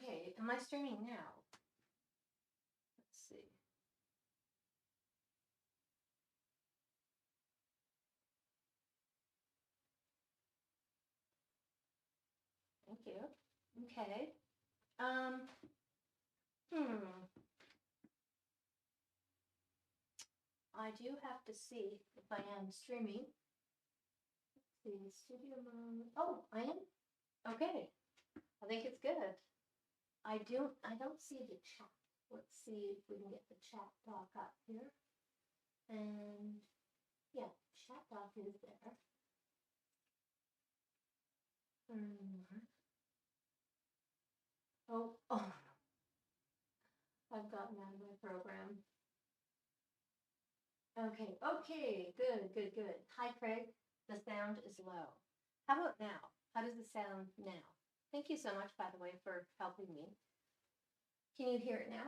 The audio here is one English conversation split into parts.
Okay, am I streaming now? Let's see. Thank you. Okay. Um, hmm. I do have to see if I am streaming. Let's see, studio mode. Oh, I am? Okay. I think it's good. I don't see the chat. Let's see if we can get the chat doc up here. And yeah, chat doc is there. Oh, I've gotten out of my program. Okay, good. Hi, Craig. The sound is low. How about now? How does the sound now? Thank you so much, by the way, for helping me. Can you hear it now?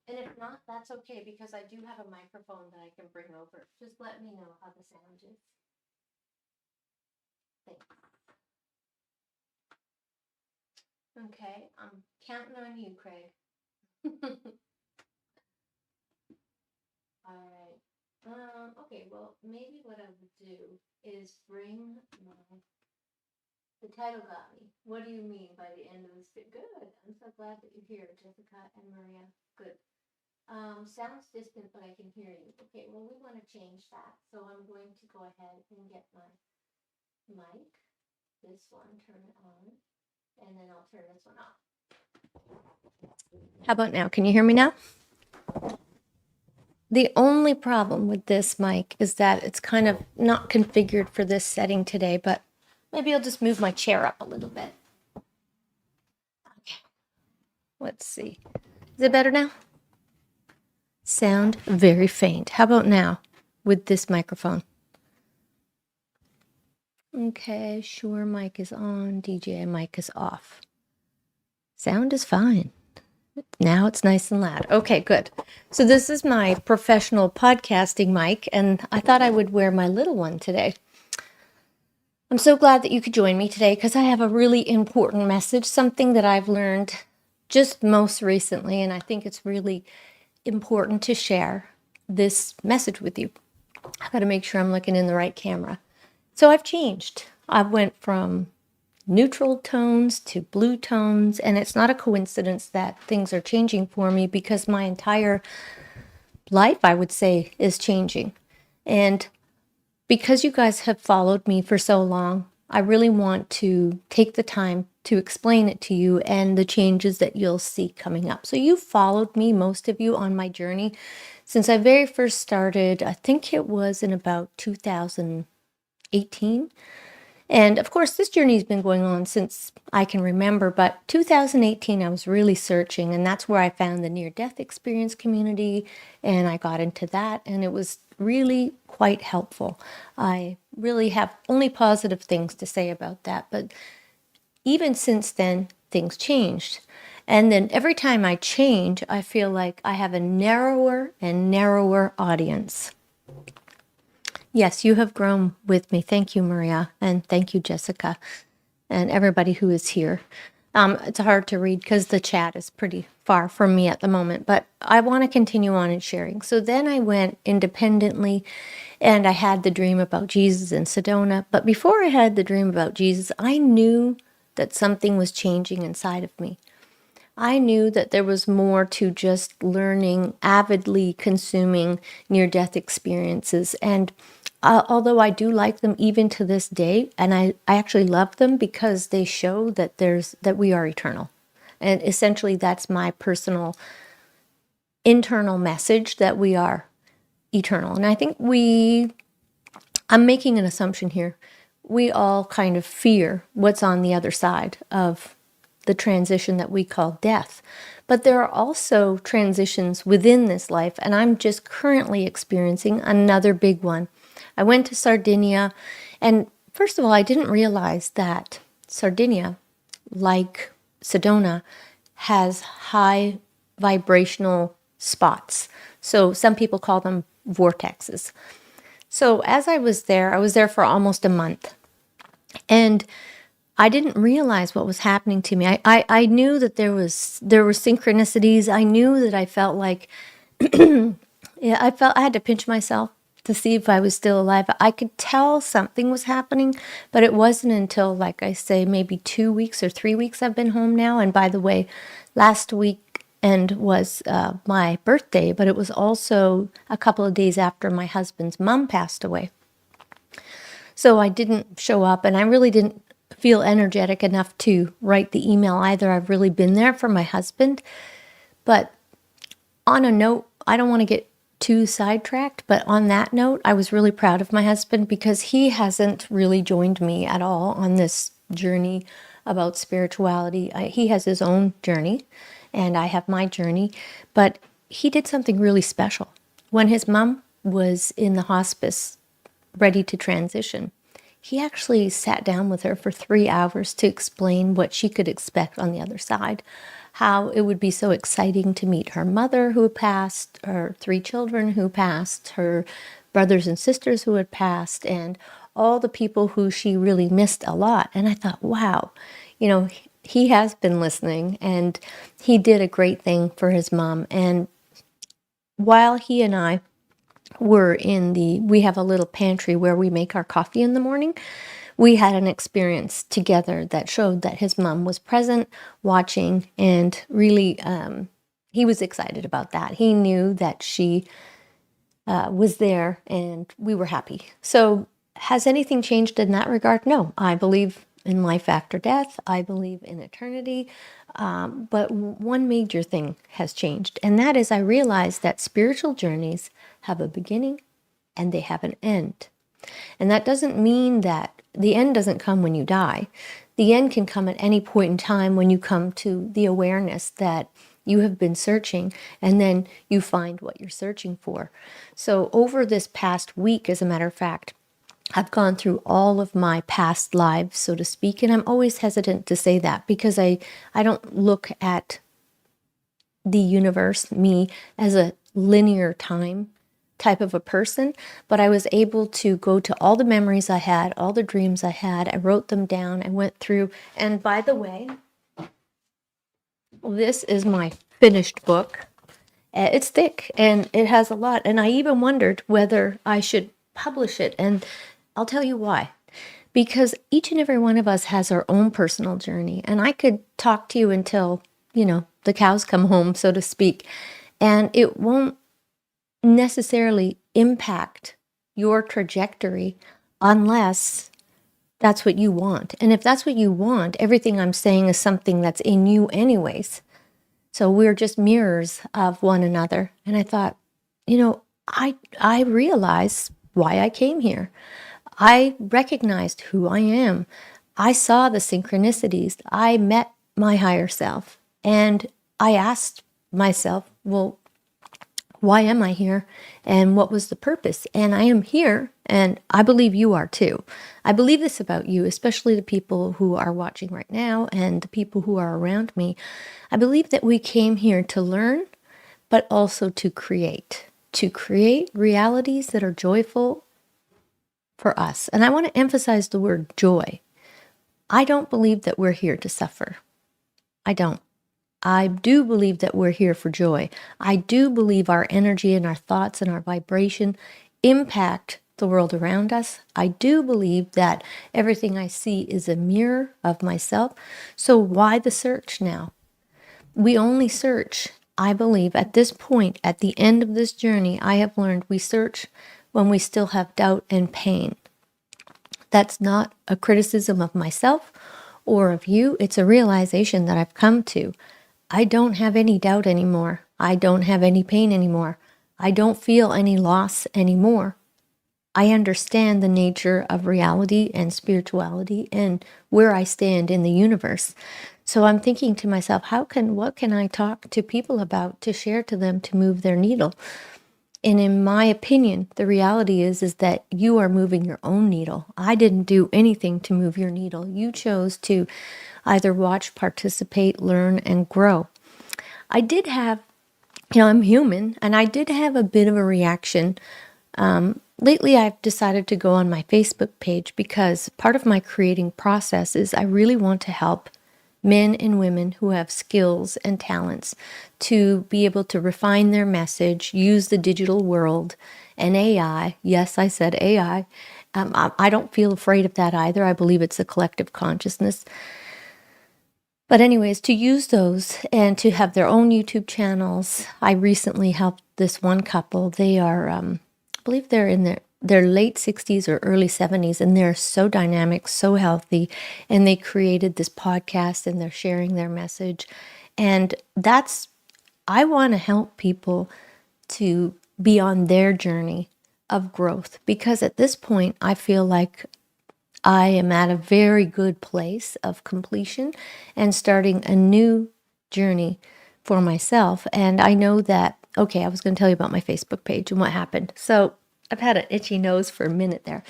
And if not, that's okay because I do have a microphone that I can bring over. Just let me know how the sound is. Thanks. Okay, I'm counting on you, Craig. All right. Okay, well, maybe what I would do is bring my. The title got me. What do you mean by the end of this? Good. I'm so glad that you're here, Jessica and Maria. Good. Sounds distant, but I can hear you. Okay, well, we want to change that. So I'm going to go ahead and get my mic. This one, turn it on. And then I'll turn this one off. How about now? Can you hear me now? The only problem with this mic is that it's kind of not configured for this setting today, but maybe I'll just move my chair up a little bit. Okay. Let's see. Is it better now? Sound very faint. How about now with this microphone? Okay, sure, mic is on, DJ mic is off. Sound is fine. Now it's nice and loud. Okay, good. So this is my professional podcasting mic, and I thought I would wear my little one today. I'm so glad that you could join me today because I have a really important message, something that I've learned just most recently, and I think it's really important to share this message with you. I've got to make sure I'm looking in the right camera. So I've changed. I went from neutral tones to blue tones, and it's not a coincidence that things are changing for me because my entire life, I would say, is changing. And because you guys have followed me for so long, I really want to take the time to explain it to you and the changes that you'll see coming up. So you've followed me, most of you, on my journey since I very first started. I think it was in about 2018. And of course, this journey has been going on since I can remember, but 2018, I was really searching, and that's where I found the near-death experience community, and I got into that, and it was really quite helpful. I really have only positive things to say about that, but even since then, things changed. And then every time I change, I feel like I have a narrower and narrower audience. Yes, you have grown with me. Thank you, Maria, and thank you, Jessica, and everybody who is here. It's hard to read because the chat is pretty far from me at the moment, but I want to continue on in sharing. So then I went independently, and I had the dream about Jesus in Sedona. But before I had the dream about Jesus, I knew that something was changing inside of me. I knew that there was more to just learning, avidly consuming near-death experiences. And although I do like them even to this day, and I actually love them because they show that we are eternal. And essentially that's my personal internal message, that we are eternal. And I think I'm making an assumption here. We all kind of fear what's on the other side of the transition that we call death. But there are also transitions within this life, and I'm just currently experiencing another big one. I went to Sardinia, and first of all, I didn't realize that Sardinia, like Sedona, has high vibrational spots. So some people call them vortexes. So as I was there for almost a month, and I didn't realize what was happening to me. I knew that there were synchronicities. I knew that I felt like, yeah, I felt I had to pinch myself to see if I was still alive. I could tell something was happening, but it wasn't until, like I say, maybe 2 weeks or 3 weeks I've been home now. And by the way, last weekend was my birthday, but it was also a couple of days after my husband's mom passed away. So I didn't show up, and I really didn't feel energetic enough to write the email either. I've really been there for my husband. But on a note, I don't want to get too sidetracked, but on that note, I was really proud of my husband because he hasn't really joined me at all on this journey about spirituality. He has his own journey, and I have my journey, but he did something really special. When his mom was in the hospice, ready to transition, he actually sat down with her for 3 hours to explain what she could expect on the other side, how it would be so exciting to meet her mother who had passed, her 3 children who passed, her brothers and sisters who had passed, and all the people who she really missed a lot. And I thought, wow, he has been listening, and he did a great thing for his mom. And while he and I we have a little pantry where we make our coffee in the morning. We had an experience together that showed that his mom was present, watching, and really, he was excited about that. He knew that she was there, and we were happy. So, has anything changed in that regard? No. I believe in life after death. I believe in eternity. But one major thing has changed, and that is I realized that spiritual journeys have a beginning and they have an end. And that doesn't mean that the end doesn't come when you die. The end can come at any point in time when you come to the awareness that you have been searching, and then you find what you're searching for. So over this past week, as a matter of fact, I've gone through all of my past lives, so to speak, and I'm always hesitant to say that because I don't look at the universe, me, as a linear time type of a person, but I was able to go to all the memories I had, all the dreams I had. I wrote them down. I went through, and by the way, this is my finished book. It's thick and it has a lot, and I even wondered whether I should publish it, and I'll tell you why. Because each and every one of us has our own personal journey, and I could talk to you until, the cows come home, so to speak, and it won't necessarily impact your trajectory unless that's what you want. And if that's what you want, everything I'm saying is something that's in you anyways. So we're just mirrors of one another. And I thought, I realized why I came here. I recognized who I am. I saw the synchronicities. I met my higher self. And I asked myself, well, why am I here? And what was the purpose? And I am here, and I believe you are too. I believe this about you, especially the people who are watching right now and the people who are around me. I believe that we came here to learn, but also to create realities that are joyful for us. And I want to emphasize the word joy. I don't believe that we're here to suffer. I don't. I do believe that we're here for joy. I do believe our energy and our thoughts and our vibration impact the world around us. I do believe that everything I see is a mirror of myself. So why the search now? We only search, I believe, at this point, at the end of this journey, I have learned we search when we still have doubt and pain. That's not a criticism of myself or of you. It's a realization that I've come to. I don't have any doubt anymore. I don't have any pain anymore. I don't feel any loss anymore. I understand the nature of reality and spirituality and where I stand in the universe. So I'm thinking to myself, what can I talk to people about to share to them to move their needle? And in my opinion, the reality is that you are moving your own needle. I didn't do anything to move your needle. You chose to either watch, participate, learn, and grow. I did have, I'm human, and I did have a bit of a reaction lately I've decided to go on my Facebook page because part of my creating process is I really want to help men and women who have skills and talents to be able to refine their message, use the digital world and AI. Yes, I said AI. I don't feel afraid of that either. I believe it's a collective consciousness. But anyways, to use those and to have their own YouTube channels. I recently helped this one couple. They are, I believe they're in their late 60s or early 70s, and they're so dynamic, so healthy. And they created this podcast and they're sharing their message. And I want to help people to be on their journey of growth, because at this point, I feel like I am at a very good place of completion and starting a new journey for myself. And I know that, okay, I was going to tell you about my Facebook page and what happened. So I've had an itchy nose for a minute there.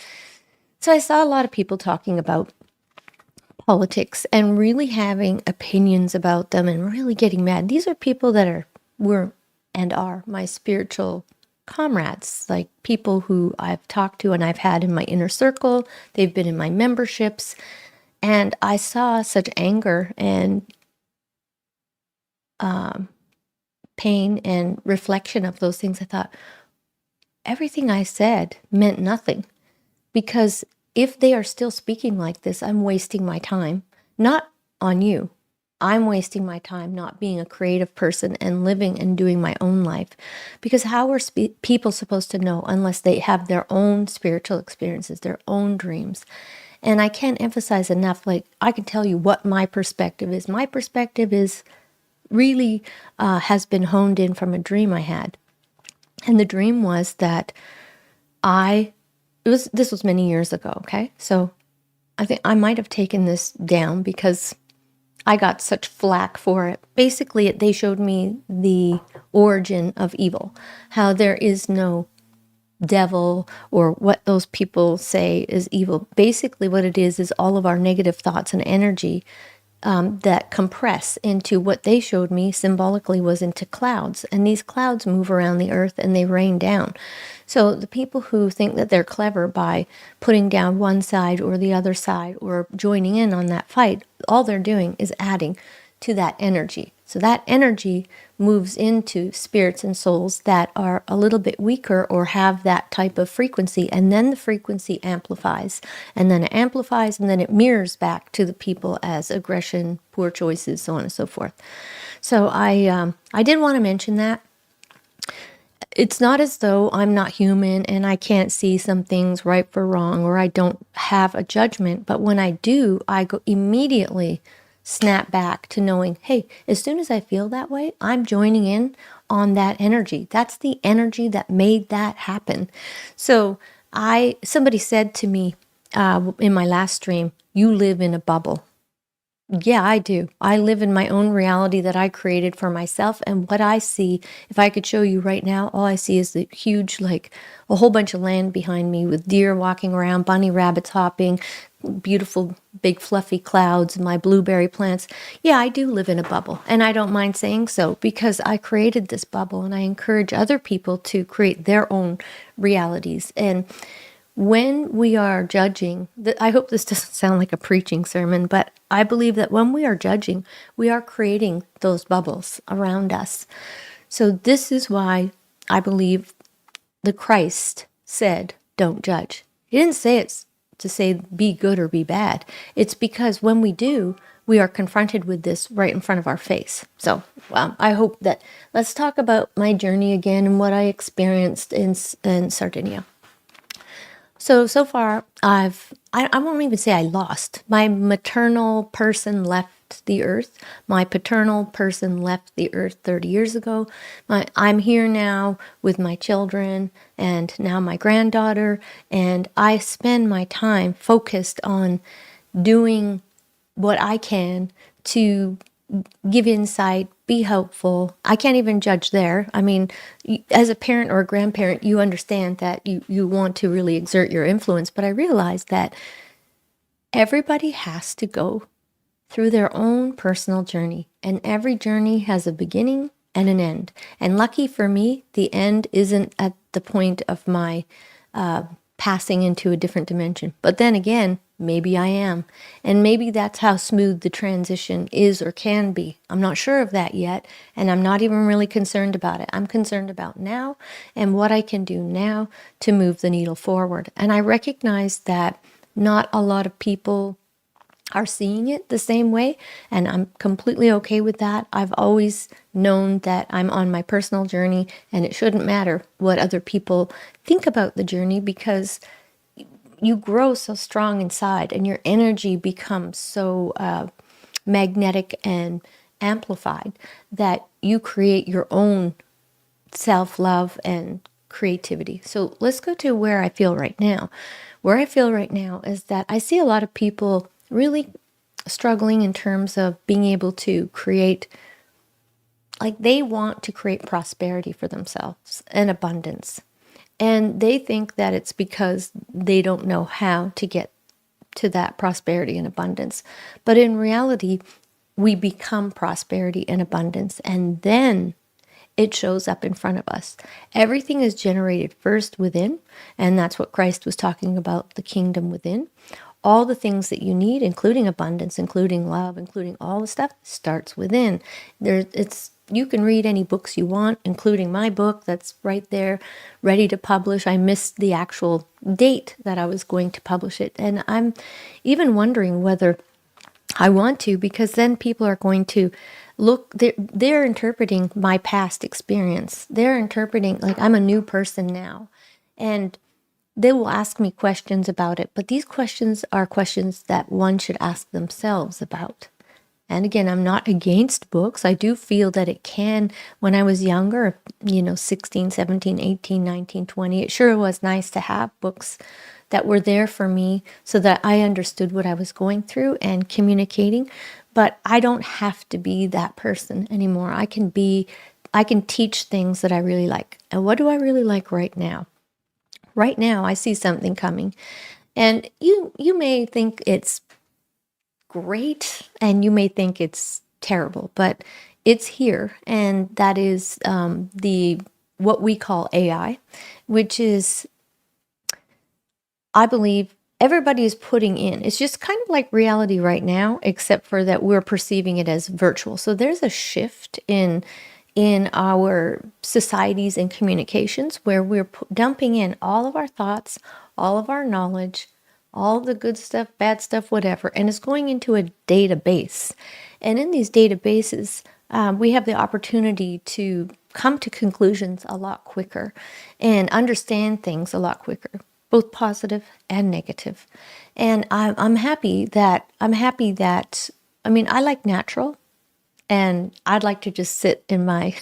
So I saw a lot of people talking about politics and really having opinions about them and really getting mad. These are people that were and are my spiritual comrades, like people who I've talked to and I've had in my inner circle. They've been in my memberships. And I saw such anger and pain and reflection of those things. I thought everything I said meant nothing, because if they are still speaking like this, I'm wasting my time, not on you. I'm wasting my time not being a creative person and living and doing my own life. Because how are people supposed to know unless they have their own spiritual experiences, their own dreams? And I can't emphasize enough, like, I can tell you what my perspective is. My perspective is really has been honed in from a dream I had. And the dream was that this was many years ago, okay? So I think I might have taken this down because I got such flack for it. Basically, they showed me the origin of evil, how there is no devil or what those people say is evil. Basically, what it is all of our negative thoughts and energy that compress into what they showed me symbolically was into clouds. And these clouds move around the earth and they rain down. So the people who think that they're clever by putting down one side or the other side or joining in on that fight, all they're doing is adding to that energy. So that energy moves into spirits and souls that are a little bit weaker or have that type of frequency, and then the frequency amplifies, and then it amplifies, and then it mirrors back to the people as aggression, poor choices, so on and so forth. So I did want to mention that. It's not as though I'm not human and I can't see some things right for wrong, or I don't have a judgment, but when I do, I go immediately snap back to knowing, hey, as soon as I feel that way, I'm joining in on that energy. That's the energy that made that happen. So somebody said to me in my last stream, you live in a bubble. Yeah, I do. I live in my own reality that I created for myself. And what I see, if I could show you right now, all I see is the huge, like a whole bunch of land behind me with deer walking around, bunny rabbits hopping, beautiful, big, fluffy clouds, and my blueberry plants. Yeah, I do live in a bubble. And I don't mind saying so because I created this bubble, and I encourage other people to create their own realities. And when we are judging, I hope this doesn't sound like a preaching sermon, but I believe that when we are judging, we are creating those bubbles around us. So this is why I believe the Christ said, don't judge. He didn't say it's to say be good or be bad. It's because when we do, we are confronted with this right in front of our face. So I hope that, let's talk about my journey again and what I experienced in Sardinia. So far, I won't even say I lost. My maternal person left the earth. My paternal person left the earth 30 years ago. I'm here now with my children and now my granddaughter, and I spend my time focused on doing what I can to give insight, be helpful. I can't even judge there. I mean, as a parent or a grandparent, you understand that you want to really exert your influence, but I realize that everybody has to go through their own personal journey, and every journey has a beginning and an end. And lucky for me, the end isn't at the point of my passing into a different dimension. But then again, maybe I am. And maybe that's how smooth the transition is or can be. I'm not sure of that yet. And I'm not even really concerned about it. I'm concerned about now and what I can do now to move the needle forward. And I recognize that not a lot of people are seeing it the same way, and I'm completely okay with that. I've always known that I'm on my personal journey, and it shouldn't matter what other people think about the journey, because you grow so strong inside and your energy becomes so magnetic and amplified that you create your own self-love and creativity. So let's go to where I feel right now. Where I feel right now is that I see a lot of people really struggling in terms of being able to create, like they want to create prosperity for themselves and abundance. And they think that it's because they don't know how to get to that prosperity and abundance. But in reality, we become prosperity and abundance, and then it shows up in front of us. Everything is generated first within, and that's what Christ was talking about, the kingdom within. All the things that you need, including abundance, including love, including all the stuff, starts within. You can read any books you want, including my book that's right there, ready to publish. I missed the actual date that I was going to publish it, and I'm even wondering whether I want to, because then people are going to look, they're interpreting my past experience. They're interpreting, like, I'm a new person now. And they will ask me questions about it, but these questions are questions that one should ask themselves about. And again, I'm not against books. I do feel that it can, when I was younger, 16, 17, 18, 19, 20, it sure was nice to have books that were there for me so that I understood what I was going through and communicating. But I don't have to be that person anymore. I can teach things that I really like. And what do I really like right now? Right now, I see something coming. And you may think it's great and you may think it's terrible, but it's here. And that is the what we call AI, which is, I believe, everybody is putting in. It's just kind of like reality right now, except for that we're perceiving it as virtual. So there's a shift in our societies and communications where we're dumping in all of our thoughts, all of our knowledge, all the good stuff, bad stuff, whatever, and it's going into a database. And in these databases, we have the opportunity to come to conclusions a lot quicker and understand things a lot quicker, both positive and negative. And I'm happy that I mean, I like natural, and I'd like to just sit in my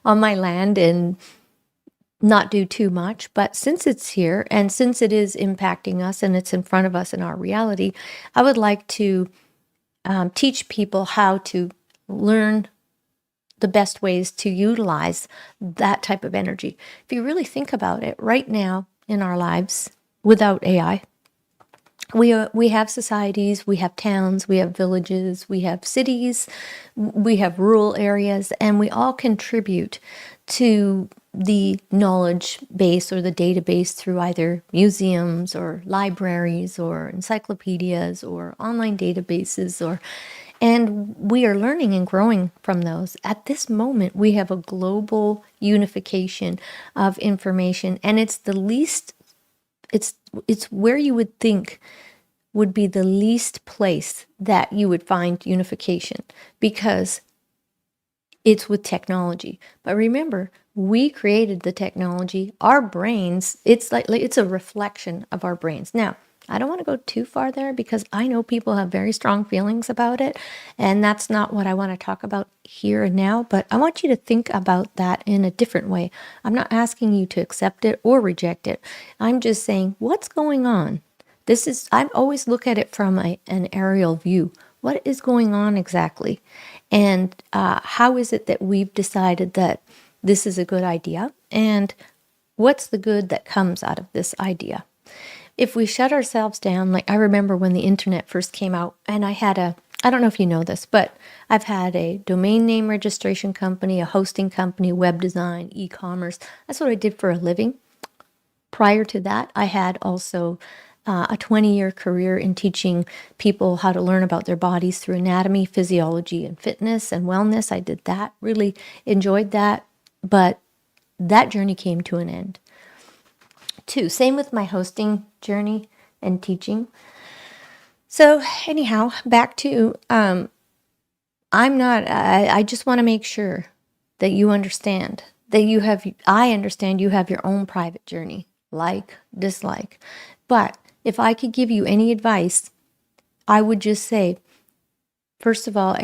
on my land and not do too much. But since it's here and since it is impacting us and it's in front of us in our reality, I would like to teach people how to learn the best ways to utilize that type of energy. If you really think about it, right now in our lives, without AI, we have societies, we have towns, we have villages, we have cities, we have rural areas, and we all contribute to the knowledge base or the database through either museums or libraries or encyclopedias or online databases, and we are learning and growing from those. At this moment, we have a global unification of information, and it's where you would think would be the least place that you would find unification, because it's with technology. But remember, we created the technology. Our brains, it's like it's a reflection of our brains. Now, I don't want to go too far there because I know people have very strong feelings about it, and that's not what I want to talk about here and now, but I want you to think about that in a different way. I'm not asking you to accept it or reject it. I'm just saying, what's going on? I always look at it from an aerial view. What is going on exactly? And how is it that we've decided that this is a good idea? And what's the good that comes out of this idea? If we shut ourselves down, like I remember when the internet first came out, and I don't know if you know this, but I've had a domain name registration company, a hosting company, web design, e-commerce. That's what I did for a living. Prior to that, I had also a 20-year career in teaching people how to learn about their bodies through anatomy, physiology, and fitness and wellness. I did that, really enjoyed that, but that journey came to an end too. Same with my hosting journey and teaching. So anyhow, back to I just want to make sure that you understand that I understand you have your own private journey, like, dislike. But if I could give you any advice, I would just say, first of all,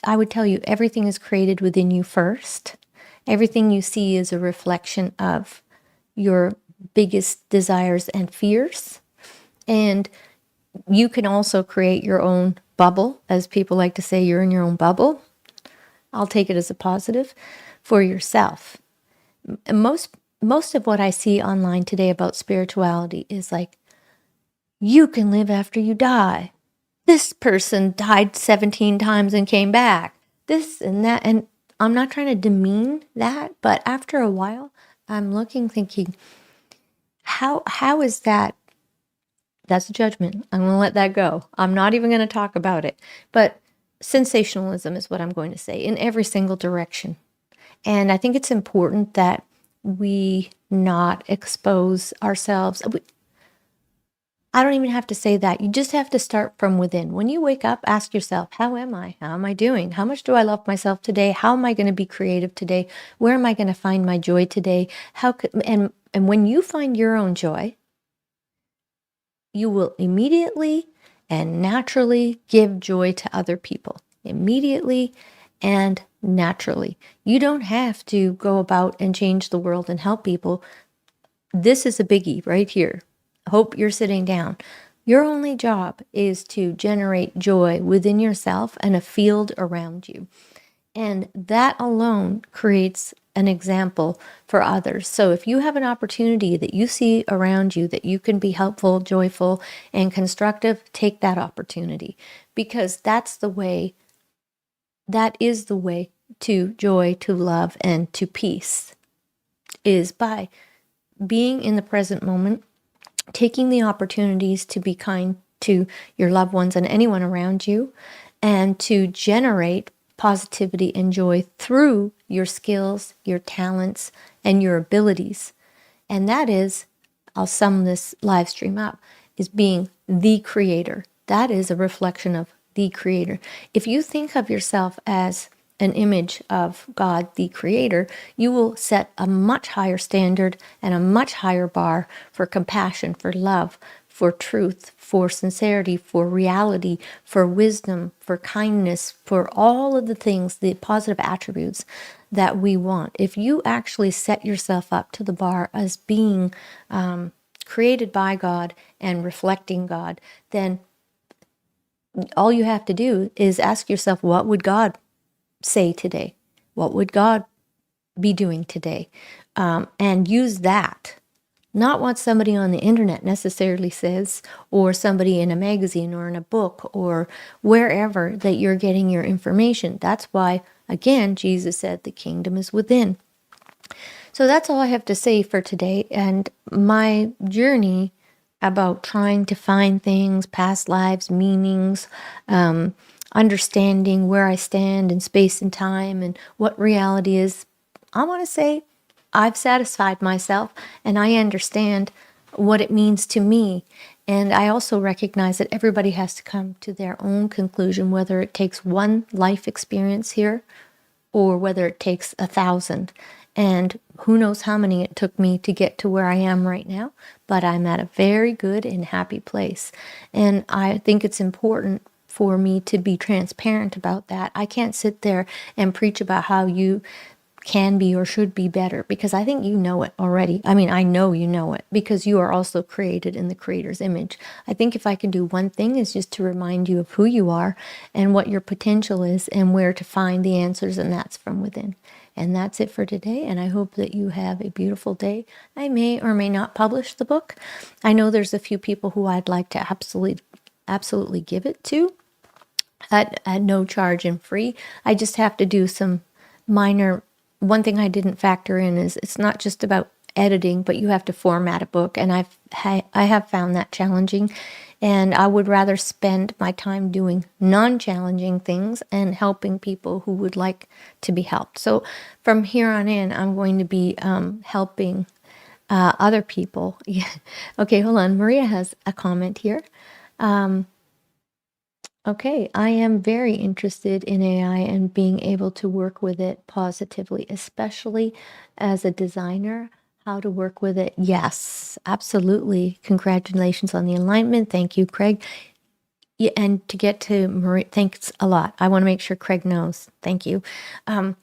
I would tell you everything is created within you first. Everything you see is a reflection of your biggest desires and fears. And you can also create your own bubble, as people like to say, you're in your own bubble. I'll take it as a positive for yourself. Most of what I see online today about spirituality is like, you can live after you die. This person died 17 times and came back. This and that. And I'm not trying to demean that, but after a while, I'm thinking, how is that? That's a judgment. I'm going to let that go. I'm not even going to talk about it. But sensationalism is what I'm going to say in every single direction. And I think it's important that we not expose ourselves. I don't even have to say that. You just have to start from within. When you wake up, ask yourself, how am I? How am I doing? How much do I love myself today? How am I going to be creative today? Where am I going to find my joy today? And when you find your own joy, you will immediately and naturally give joy to other people. Immediately and naturally. You don't have to go about and change the world and help people. This is a biggie right here. Hope you're sitting down. Your only job is to generate joy within yourself and a field around you. And that alone creates an example for others. So if you have an opportunity that you see around you that you can be helpful, joyful, and constructive, take that opportunity, because that is the way to joy, to love, and to peace, is by being in the present moment, taking the opportunities to be kind to your loved ones and anyone around you, and to generate positivity and joy through your skills, your talents, and your abilities. And that is, I'll sum this live stream up, is being the creator. That is a reflection of the creator. If you think of yourself as an image of God, the creator, you will set a much higher standard and a much higher bar for compassion, for love, for truth, for sincerity, for reality, for wisdom, for kindness, for all of the things, the positive attributes that we want. If you actually set yourself up to the bar as being created by God and reflecting God, then all you have to do is ask yourself, what would God say today? What would God be doing today? And use that. Not what somebody on the internet necessarily says, or somebody in a magazine or in a book or wherever that you're getting your information. That's why, again, Jesus said the kingdom is within. So that's all I have to say for today. And my journey about trying to find things, past lives, meanings, understanding where I stand in space and time and what reality is, I want to say I've satisfied myself and I understand what it means to me. And I also recognize that everybody has to come to their own conclusion, whether it takes one life experience here or whether it takes 1,000. And who knows how many it took me to get to where I am right now, but I'm at a very good and happy place. And I think it's important for me to be transparent about that. I can't sit there and preach about how you can be or should be better, because I think you know it already. I mean, I know you know it because you are also created in the Creator's image. I think if I can do one thing is just to remind you of who you are and what your potential is and where to find the answers, and that's from within. And that's it for today, and I hope that you have a beautiful day. I may or may not publish the book. I know there's a few people who I'd like to absolutely give it to at no charge and free. I just have to do some minor. One thing I didn't factor in is it's not just about editing, but you have to format a book, and I have found that challenging. And I would rather spend my time doing non-challenging things and helping people who would like to be helped. So from here on in, I'm going to be helping other people. Yeah. Okay, hold on. Maria has a comment here. Okay, I am very interested in AI and being able to work with it positively, especially as a designer. How to work with it? Yes, absolutely. Congratulations on the alignment. Thank you, Craig. Yeah, and to get to Maria, thanks a lot. I want to make sure Craig knows. Thank you. And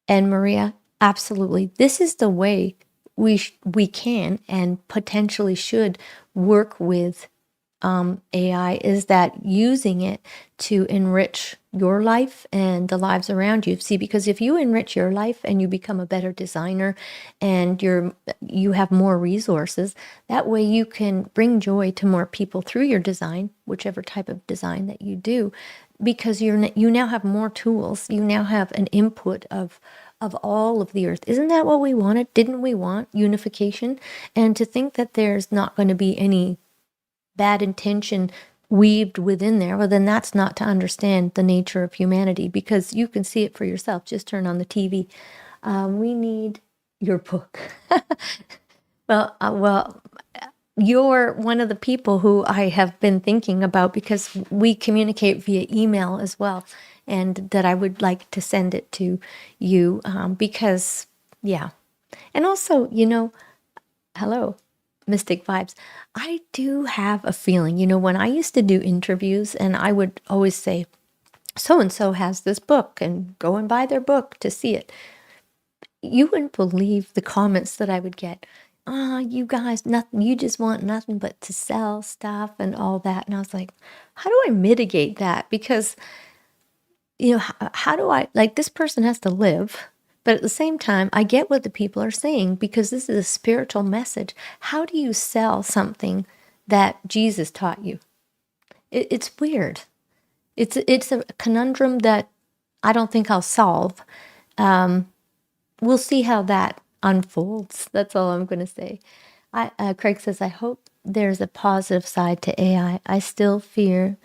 Maria, absolutely. This is the way we can and potentially should work with AI, is that using it to enrich your life and the lives around you. See, because if you enrich your life and you become a better designer and you have more resources, that way you can bring joy to more people through your design, whichever type of design that you do, because you now have more tools. You now have an input of all of the earth. Isn't that what we wanted? Didn't we want unification? And to think that there's not going to be any bad intention weaved within there, well, then that's not to understand the nature of humanity, because you can see it for yourself. Just turn on the TV. We need your book. Well, you're one of the people who I have been thinking about, because we communicate via email as well, and that I would like to send it to you because, yeah. And also, hello, Mystic Vibes. I do have a feeling, when I used to do interviews and I would always say, so and so has this book, and go and buy their book to see it. You wouldn't believe the comments that I would get. You guys, nothing, you just want nothing but to sell stuff and all that. And I was like, how do I mitigate that? Because, how do I, like, this person has to live. But at the same time, I get what the people are saying, because this is a spiritual message. How do you sell something that Jesus taught you? It's weird. It's a conundrum that I don't think I'll solve. We'll see how that unfolds. That's all I'm going to say. Craig says, I hope there's a positive side to AI. I still fear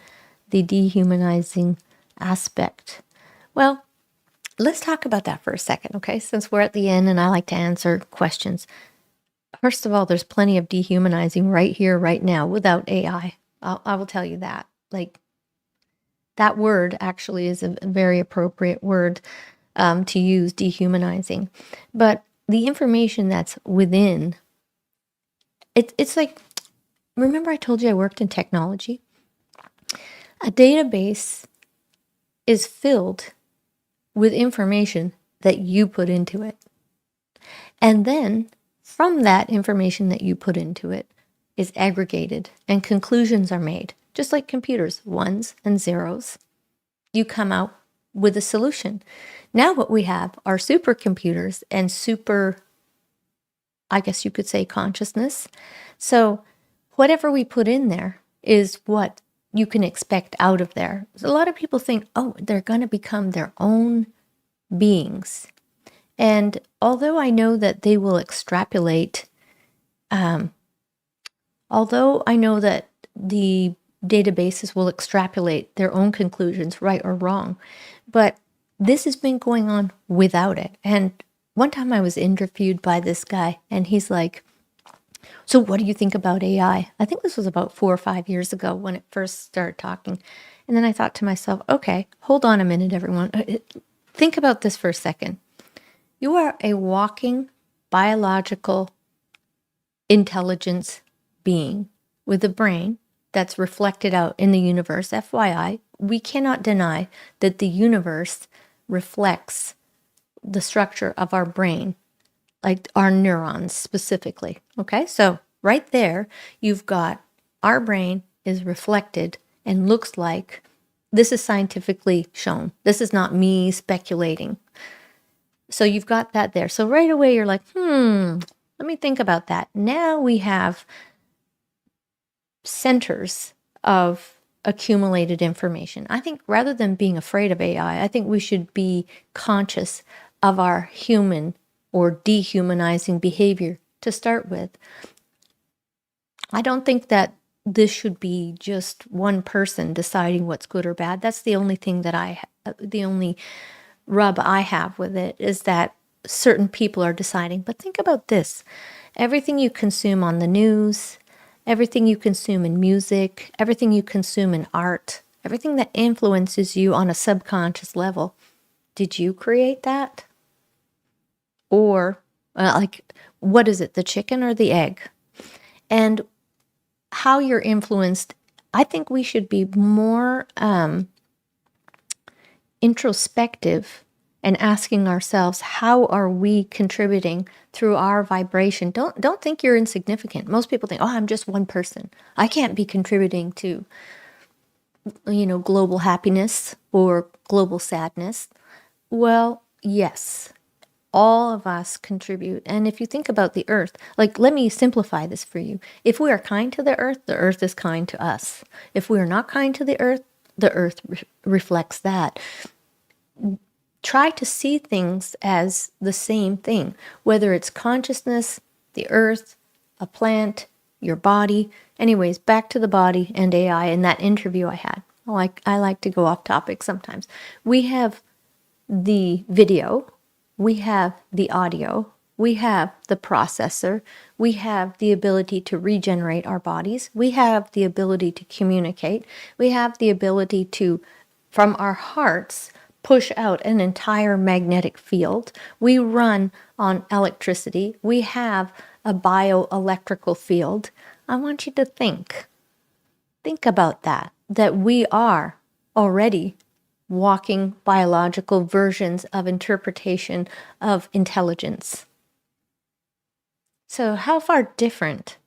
the dehumanizing aspect. Well, let's talk about that for a second, okay? Since we're at the end and I like to answer questions. First of all, there's plenty of dehumanizing right here, right now, without AI. I will tell you that. Like, that word actually is a very appropriate word to use, dehumanizing. But the information that's within, it's like, remember I told you I worked in technology? A database is filled with information that you put into it. And then from that information that you put into it is aggregated and conclusions are made, just like computers, ones and zeros. You come out with a solution. Now what we have are supercomputers and super, I guess you could say, consciousness. So whatever we put in there is what you can expect out of there. A lot of people think, oh, they're going to become their own beings. And although I know that they will extrapolate, although I know that the databases will extrapolate their own conclusions, right or wrong, but this has been going on without it. And one time I was interviewed by this guy, and he's like, so what do you think about AI? I think this was about 4 or 5 years ago when it first started talking. And then I thought to myself, okay, hold on a minute, everyone. Think about this for a second. You are a walking biological intelligence being with a brain that's reflected out in the universe. FYI, we cannot deny that the universe reflects the structure of our brain, like our neurons specifically. Okay, so right there, you've got our brain is reflected and looks like, this is scientifically shown. This is not me speculating. So you've got that there. So right away, you're like, let me think about that. Now we have centers of accumulated information. I think rather than being afraid of AI, I think we should be conscious of our human or dehumanizing behavior to start with. I don't think that this should be just one person deciding what's good or bad. That's the only thing that the only rub I have with it is that certain people are deciding. But think about this: everything you consume on the news, everything you consume in music, everything you consume in art, everything that influences you on a subconscious level, did you create that? Or, what is it, the chicken or the egg? And how you're influenced, I think we should be more introspective and asking ourselves, how are we contributing through our vibration? Don't think you're insignificant. Most people think, oh, I'm just one person. I can't be contributing to, global happiness or global sadness. Well, yes, all of us contribute. And if you think about the earth, let me simplify this for you. If we are kind to the earth is kind to us. If we are not kind to the earth reflects that. Try to see things as the same thing, whether it's consciousness, the earth, a plant, your body. Anyways, back to the body and AI in that interview I had. I like to go off topic sometimes. We have the video, we have the audio, we have the processor, we have the ability to regenerate our bodies, we have the ability to communicate, we have the ability to, from our hearts, push out an entire magnetic field. We run on electricity. We have a bioelectrical field. I want you to think about that we are already walking biological versions of interpretation of intelligence. So how far different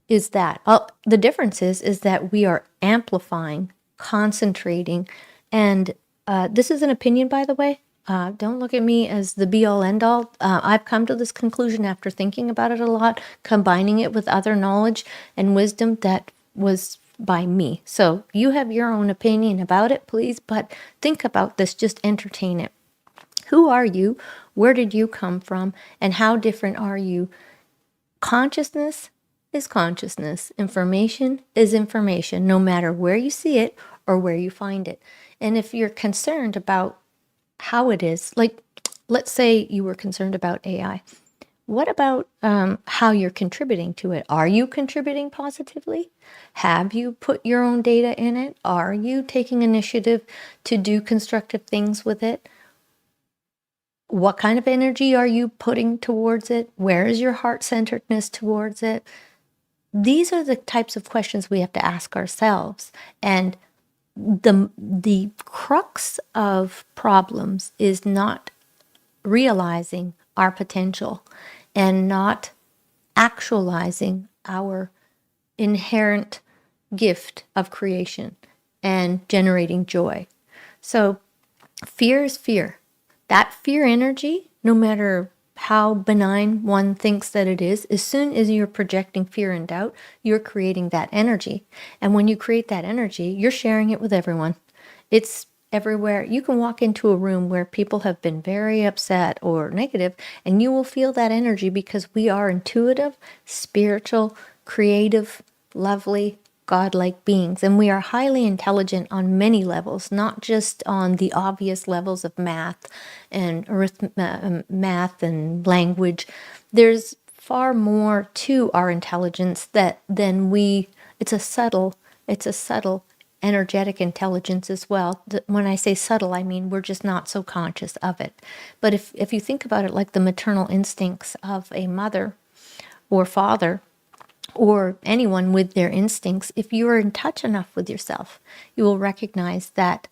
is that? Well, the difference is that we are amplifying, concentrating, and this is an opinion, by the way. Don't look at me as the be-all, end-all. I've come to this conclusion after thinking about it a lot, combining it with other knowledge and wisdom that was by me. So you have your own opinion about it, please, but think about this, just entertain it. Who are you? Where did you come from? And how different are you? Consciousness is consciousness. Information is information, no matter where you see it or where you find it. And if you're concerned about how it is, let's say you were concerned about AI. What about how you're contributing to it? Are you contributing positively? Have you put your own data in it? Are you taking initiative to do constructive things with it? What kind of energy are you putting towards it? Where is your heart-centeredness towards it? These are the types of questions we have to ask ourselves. And the crux of problems is not realizing our potential and not actualizing our inherent gift of creation and generating joy. So fear is fear. That fear energy, no matter how benign one thinks that it is, as soon as you're projecting fear and doubt, you're creating that energy. And when you create that energy, you're sharing it with everyone. It's everywhere. You can walk into a room where people have been very upset or negative, and you will feel that energy because we are intuitive, spiritual, creative, lovely, godlike beings. And we are highly intelligent on many levels, not just on the obvious levels of math and math and language. There's far more to our intelligence than it's a subtle energetic intelligence as well. When I say subtle, I mean we're just not so conscious of it. But if you think about it like the maternal instincts of a mother or father or anyone with their instincts, if you are in touch enough with yourself, you will recognize that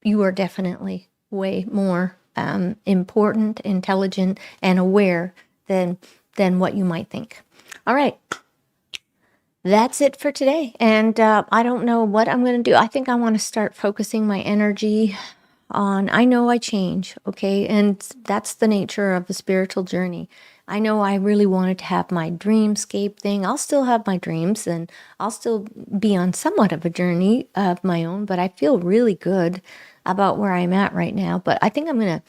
you are definitely way more important, intelligent, and aware than what you might think. All right. That's it for today. And I don't know what I'm going to do. I think I want to start focusing my energy on, I know I change, okay? And that's the nature of a spiritual journey. I know I really wanted to have my dreamscape thing. I'll still have my dreams and I'll still be on somewhat of a journey of my own, but I feel really good about where I'm at right now. But I think I'm going to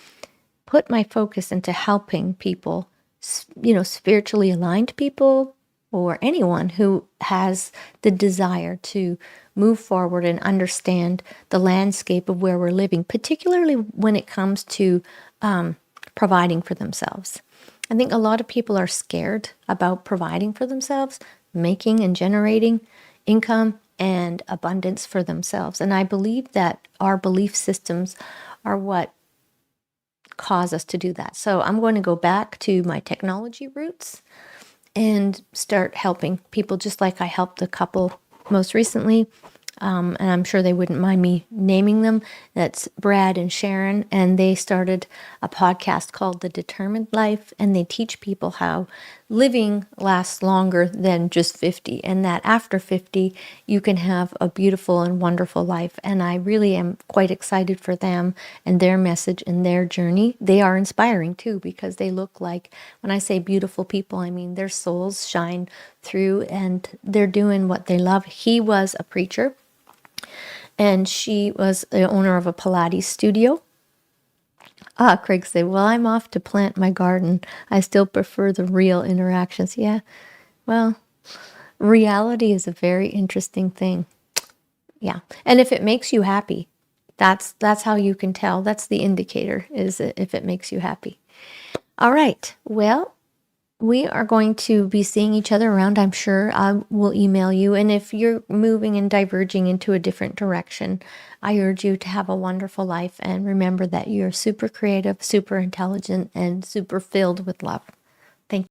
put my focus into helping people spiritually aligned people or anyone who has the desire to move forward and understand the landscape of where we're living, particularly when it comes to providing for themselves. I think a lot of people are scared about providing for themselves, making and generating income and abundance for themselves. And I believe that our belief systems are what cause us to do that. So I'm going to go back to my technology roots and start helping people just like I helped the couple most recently. And I'm sure they wouldn't mind me naming them. That's Brad and Sharon, and they started a podcast called The Determined Life, and they teach people how living lasts longer than just 50, and that after 50, you can have a beautiful and wonderful life. And I really am quite excited for them and their message and their journey. They are inspiring too, because they look like, when I say beautiful people, I mean their souls shine through and they're doing what they love. He was a preacher, and she was the owner of a Pilates studio. Craig said, well, I'm off to plant my garden. I still prefer the real interactions. Yeah, well, reality is a very interesting thing. Yeah, and if it makes you happy, that's how you can tell. That's the indicator, is if it makes you happy. All right, well, we are going to be seeing each other around, I'm sure. I will email you. And if you're moving and diverging into a different direction, I urge you to have a wonderful life. And remember that you're super creative, super intelligent, and super filled with love.